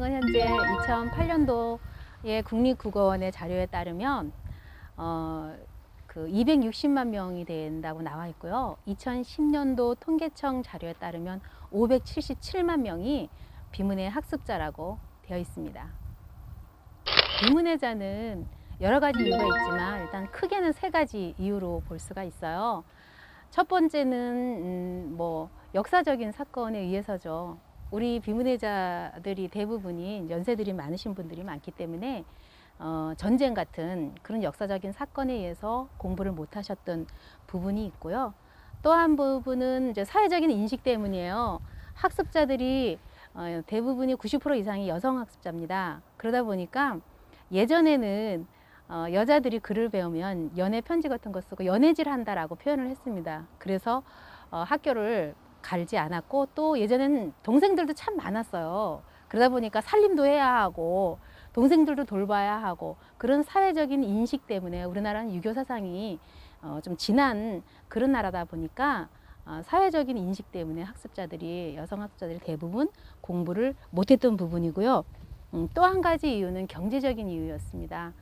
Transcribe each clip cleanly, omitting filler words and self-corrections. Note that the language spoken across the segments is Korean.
대학은 현재 2008년도에 국립국어원의 자료에 따르면 그 260만 명이 된다고 나와 있고요. 2010년도 통계청 자료에 따르면 577만 명이 비문의 학습자라고 되어 있습니다. 비문해자는 여러 가지 이유가 있지만 일단 크게는 세 가지 이유로 볼 수가 있어요. 첫 번째는 뭐 역사적인 사건에 의해서죠. 우리 비문해자들이 대부분이 연세들이 많으신 분들이 많기 때문에 전쟁 같은 그런 역사적인 사건에 의해서 공부를 못 하셨던 부분이 있고요. 또 한 부분은 이제 사회적인 인식 때문이에요. 학습자들이 대부분이 90% 이상이 여성 학습자입니다. 그러다 보니까 예전에는 여자들이 글을 배우면 연애 편지 같은 거 쓰고 연애질 한다라고 표현을 했습니다. 그래서 학교를 갈지 않았고 또 예전에는 동생들도 참 많았어요. 그러다 보니까 살림도 해야 하고 동생들도 돌봐야 하고 그런 사회적인 인식 때문에 우리나라는 유교 사상이 좀 진한 그런 나라다 보니까 사회적인 인식 때문에 학습자들이 여성 학습자들이 대부분 공부를 못했던 부분이고요. 또 한 가지 이유는 경제적인 이유였습니다.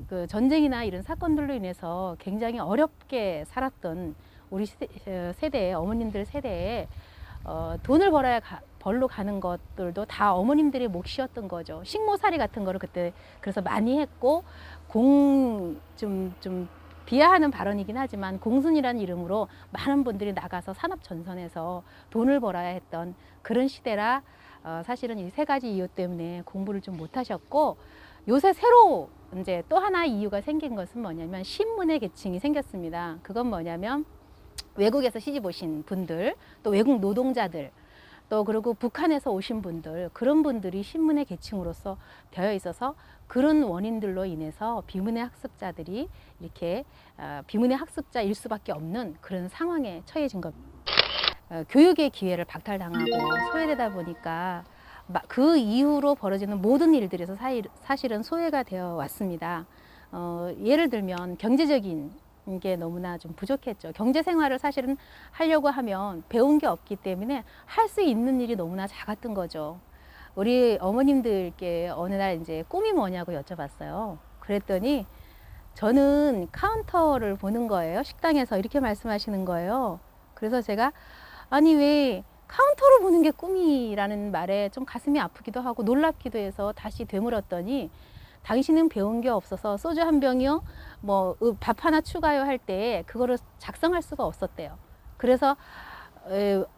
그 전쟁이나 이런 사건들로 인해서 굉장히 어렵게 살았던 우리 세대의 어머님들 세대에 돈을 벌러 가는 것들도 다 어머님들의 몫이었던 거죠. 식모살이 같은 거를 그때 그래서 많이 했고 좀 비하하는 발언이긴 하지만 공순이라는 이름으로 많은 분들이 나가서 산업 전선에서 돈을 벌어야 했던 그런 시대라 사실은 이 세 가지 이유 때문에 공부를 좀 못하셨고 요새 새로 이제 또 하나의 이유가 생긴 것은 뭐냐면 신문의 계층이 생겼습니다. 그건 뭐냐면 외국에서 시집 오신 분들, 또 외국 노동자들, 또 그리고 북한에서 오신 분들, 그런 분들이 신문의 계층으로서 되어 있어서 그런 원인들로 인해서 비문의 학습자들이 이렇게 비문의 학습자일 수밖에 없는 그런 상황에 처해진 겁니다. 교육의 기회를 박탈당하고 소외되다 보니까 그 이후로 벌어지는 모든 일들에서 사실은 소외가 되어 왔습니다. 예를 들면 경제적인 게 너무나 좀 부족했죠. 경제 생활을 사실은 하려고 하면 배운 게 없기 때문에 할 수 있는 일이 너무나 작았던 거죠. 우리 어머님들께 어느 날 이제 꿈이 뭐냐고 여쭤봤어요. 그랬더니 저는 카운터를 보는 거예요. 식당에서 이렇게 말씀하시는 거예요. 그래서 제가 아니 왜 카운터를 보는 게 꿈이라는 말에 좀 가슴이 아프기도 하고 놀랍기도 해서 다시 되물었더니 당신은 배운 게 없어서 소주 한 병이요 뭐 밥 하나 추가요 할 때 그거를 작성할 수가 없었대요. 그래서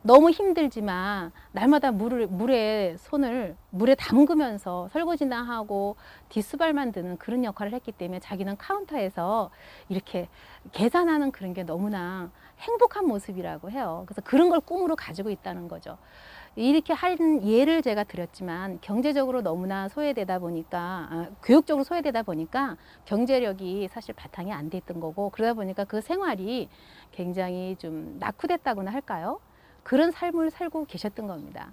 너무 힘들지만 날마다 물에 손을 물에 담그면서 설거지나 하고 뒷수발만 드는 그런 역할을 했기 때문에 자기는 카운터에서 이렇게 계산하는 그런 게 너무나 행복한 모습이라고 해요. 그래서 그런 걸 꿈으로 가지고 있다는 거죠. 이렇게 한 예를 제가 드렸지만 경제적으로 너무나 소외되다 보니까 교육적으로 소외되다 보니까 경제력이 사실 바탕이 안 돼 있던 거고 그러다 보니까 그 생활이 굉장히 좀 낙후됐다고나 할까요? 그런 삶을 살고 계셨던 겁니다.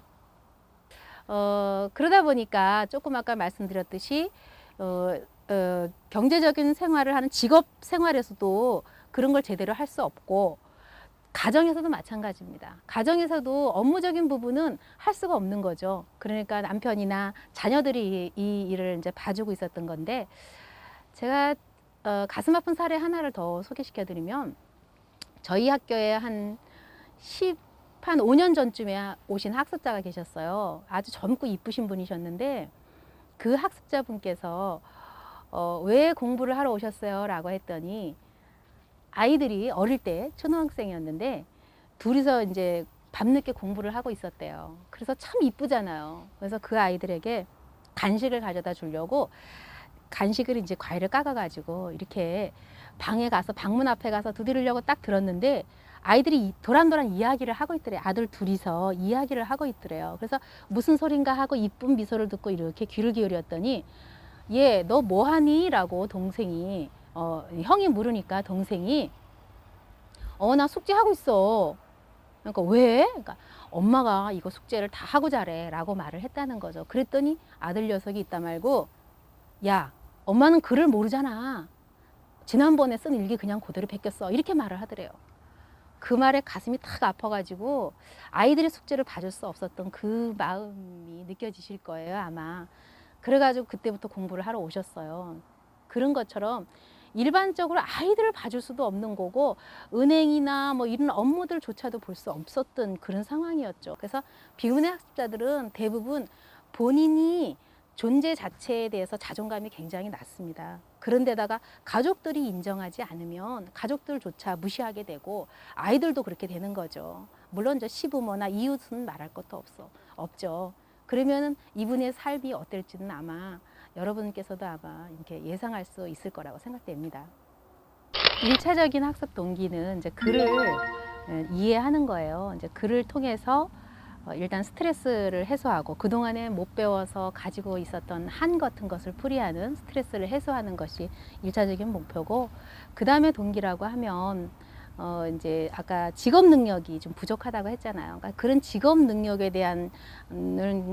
그러다 보니까 조금 아까 말씀드렸듯이 경제적인 생활을 하는 직업 생활에서도 그런 걸 제대로 할 수 없고 가정에서도 마찬가지입니다. 가정에서도 업무적인 부분은 할 수가 없는 거죠. 그러니까 남편이나 자녀들이 이 일을 이제 봐주고 있었던 건데 제가 가슴 아픈 사례 하나를 더 소개시켜 드리면 저희 학교에 한 5년 전쯤에 오신 학습자가 계셨어요. 아주 젊고 이쁘신 분이셨는데 그 학습자분께서 왜 공부를 하러 오셨어요? 라고 했더니 아이들이 어릴 때 초등학생이었는데 둘이서 이제 밤늦게 공부를 하고 있었대요. 그래서 참 이쁘잖아요. 그래서 그 아이들에게 간식을 가져다 주려고 간식을 이제 과일을 깎아가지고 이렇게 방에 가서 방문 앞에 가서 두드리려고 딱 들었는데 아이들이 도란도란 이야기를 하고 있더래요. 아들 둘이서 이야기를 하고 있더래요. 그래서 무슨 소린가 하고 이쁜 미소를 듣고 이렇게 귀를 기울였더니 얘 너 뭐하니? 라고 동생이 형이 물으니까 동생이 나 숙제하고 있어. 그러니까 왜? 그러니까 엄마가 이거 숙제를 다 하고 자래 라고 말을 했다는 거죠. 그랬더니 아들 녀석이 있다 말고 야 엄마는 글을 모르잖아. 지난번에 쓴 일기 그냥 그대로 베꼈어. 이렇게 말을 하더래요. 그 말에 가슴이 탁 아파가지고 아이들의 숙제를 봐줄 수 없었던 그 마음이 느껴지실 거예요, 아마. 그래가지고 그때부터 공부를 하러 오셨어요. 그런 것처럼 일반적으로 아이들을 봐줄 수도 없는 거고 은행이나 뭐 이런 업무들조차도 볼 수 없었던 그런 상황이었죠. 그래서 비운의 학습자들은 대부분 본인이 존재 자체에 대해서 자존감이 굉장히 낮습니다. 그런데다가 가족들이 인정하지 않으면 가족들조차 무시하게 되고 아이들도 그렇게 되는 거죠. 물론 저 시부모나 이웃은 말할 것도 없죠. 그러면은 이분의 삶이 어떨지는 아마 여러분께서도 아마 이렇게 예상할 수 있을 거라고 생각됩니다. 1차적인 학습 동기는 이제 글을 이해하는 거예요. 이제 글을 통해서 일단 스트레스를 해소하고 그동안에 못 배워서 가지고 있었던 한 같은 것을 풀이하는 스트레스를 해소하는 것이 1차적인 목표고, 그 다음에 동기라고 하면 이제 아까 직업 능력이 좀 부족하다고 했잖아요. 그러니까 그런 직업 능력에 대한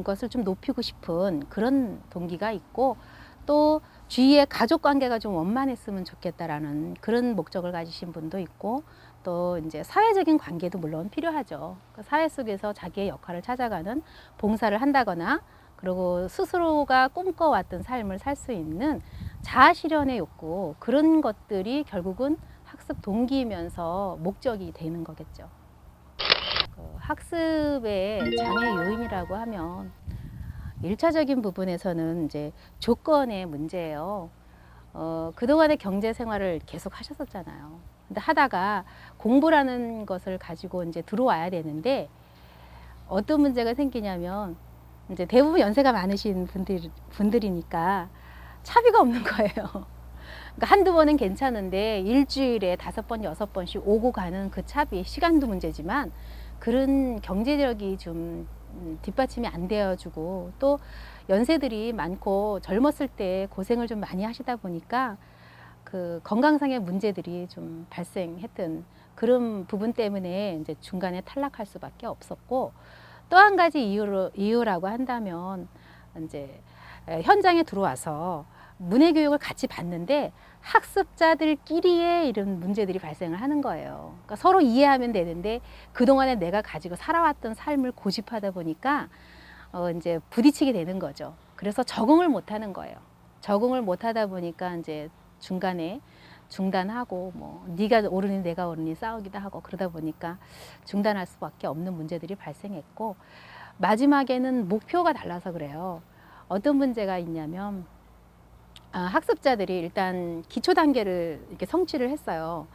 것을 좀 높이고 싶은 그런 동기가 있고, 또 주위의 가족 관계가 좀 원만했으면 좋겠다라는 그런 목적을 가지신 분도 있고, 또 이제 사회적인 관계도 물론 필요하죠. 사회 속에서 자기의 역할을 찾아가는 봉사를 한다거나, 그리고 스스로가 꿈꿔왔던 삶을 살 수 있는 자아 실현의 욕구, 그런 것들이 결국은 학습 동기이면서 목적이 되는 거겠죠. 학습의 장애 요인이라고 하면 1차적인 부분에서는 이제 조건의 문제예요. 그동안의 경제 생활을 계속 하셨었잖아요. 근데 하다가 공부라는 것을 가지고 이제 들어와야 되는데 어떤 문제가 생기냐면 이제 대부분 연세가 많으신 분들이니까 차비가 없는 거예요. 그러니까 한두 번은 괜찮은데 일주일에 5번, 6번씩 오고 가는 그 차비, 시간도 문제지만 그런 경제력이 좀 뒷받침이 안 되어주고, 또 연세들이 많고 젊었을 때 고생을 좀 많이 하시다 보니까 그 건강상의 문제들이 좀 발생했던 그런 부분 때문에 이제 중간에 탈락할 수밖에 없었고, 또 한 가지 이유라고 한다면 이제 현장에 들어와서 문해 교육을 같이 받는데 학습자들끼리의 이런 문제들이 발생을 하는 거예요. 그러니까 서로 이해하면 되는데 그동안에 내가 가지고 살아왔던 삶을 고집하다 보니까 이제 부딪히게 되는 거죠. 그래서 적응을 못 하는 거예요. 적응을 못 하다 보니까 이제 중간에 중단하고, 뭐 네가 옳으니 내가 옳으니 싸우기도 하고, 그러다 보니까 중단할 수밖에 없는 문제들이 발생했고, 마지막에는 목표가 달라서 그래요. 어떤 문제가 있냐면 학습자들이 일단 기초 단계를 이렇게 성취를 했어요.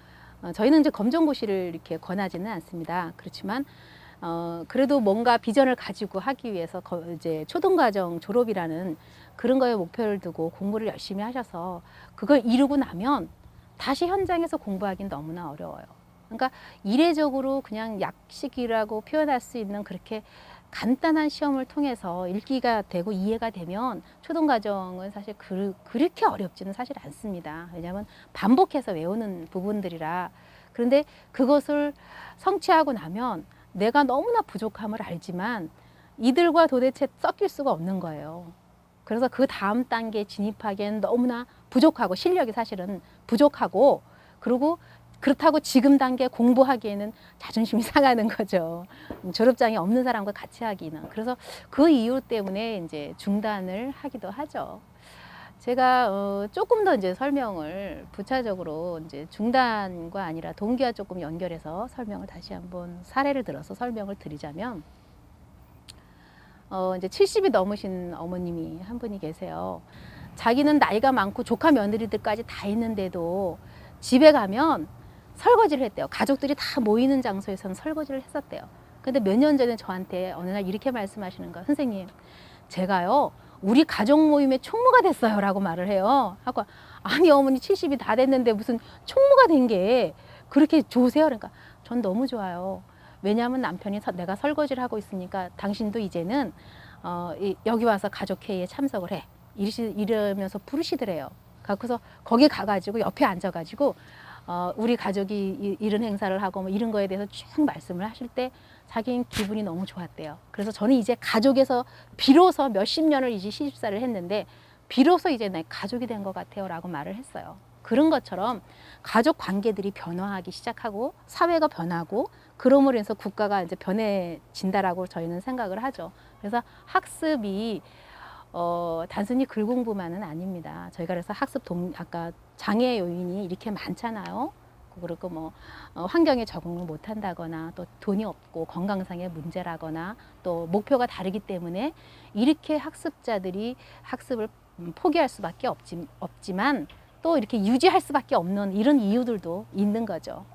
저희는 이제 검정고시를 이렇게 권하지는 않습니다. 그렇지만 그래도 뭔가 비전을 가지고 하기 위해서 이제 초등과정 졸업이라는 그런 거에 목표를 두고 공부를 열심히 하셔서 그걸 이루고 나면 다시 현장에서 공부하기는 너무나 어려워요. 그러니까 이례적으로 그냥 약식이라고 표현할 수 있는 그렇게 간단한 시험을 통해서 읽기가 되고 이해가 되면 초등과정은 사실 그렇게 어렵지는 사실 않습니다. 왜냐하면 반복해서 외우는 부분들이라. 그런데 그것을 성취하고 나면 내가 너무나 부족함을 알지만 이들과 도대체 섞일 수가 없는 거예요. 그래서 그 다음 단계에 진입하기에는 너무나 부족하고, 실력이 사실은 부족하고, 그리고 그렇다고 지금 단계 공부하기에는 자존심이 상하는 거죠. 졸업장이 없는 사람과 같이 하기는. 그래서 그 이유 때문에 이제 중단을 하기도 하죠. 제가 조금 더 이제 설명을 부차적으로 이제 중단과 아니라 동기와 조금 연결해서 설명을 다시 한번 사례를 들어서 설명을 드리자면, 이제 70이 넘으신 어머님이 한 분이 계세요. 자기는 나이가 많고 조카 며느리들까지 다 있는데도 집에 가면 설거지를 했대요. 가족들이 다 모이는 장소에서는 설거지를 했었대요. 근데 몇 년 전에 저한테 어느 날 이렇게 말씀하시는 거예요. 선생님, 제가요 우리 가족 모임의 총무가 됐어요 라고 말을 해요. 하고, 아니 어머니 70이 다 됐는데 무슨 총무가 된 게 그렇게 좋으세요? 그러니까 전 너무 좋아요. 왜냐하면 남편이 내가 설거지를 하고 있으니까 당신도 이제는 여기 와서 가족회의에 참석을 해, 이러면서 부르시더래요. 그래서 거기 가가지고 옆에 앉아가지고 우리 가족이 이런 행사를 하고 뭐 이런 거에 대해서 쭉 말씀을 하실 때 자기는 기분이 너무 좋았대요. 그래서 저는 이제 가족에서 비로소 몇십 년을 이제 시집살이를 했는데 비로소 이제 내 가족이 된 것 같아요 라고 말을 했어요. 그런 것처럼 가족 관계들이 변화하기 시작하고 사회가 변하고 그럼으로 인해서 국가가 이제 변해진다라고 저희는 생각을 하죠. 그래서 학습이 단순히 글 공부만은 아닙니다. 저희가 그래서 아까 장애 요인이 이렇게 많잖아요. 그리고 뭐 환경에 적응을 못한다거나 또 돈이 없고 건강상의 문제라거나 또 목표가 다르기 때문에 이렇게 학습자들이 학습을 포기할 수밖에 없지만 또 이렇게 유지할 수밖에 없는 이런 이유들도 있는 거죠.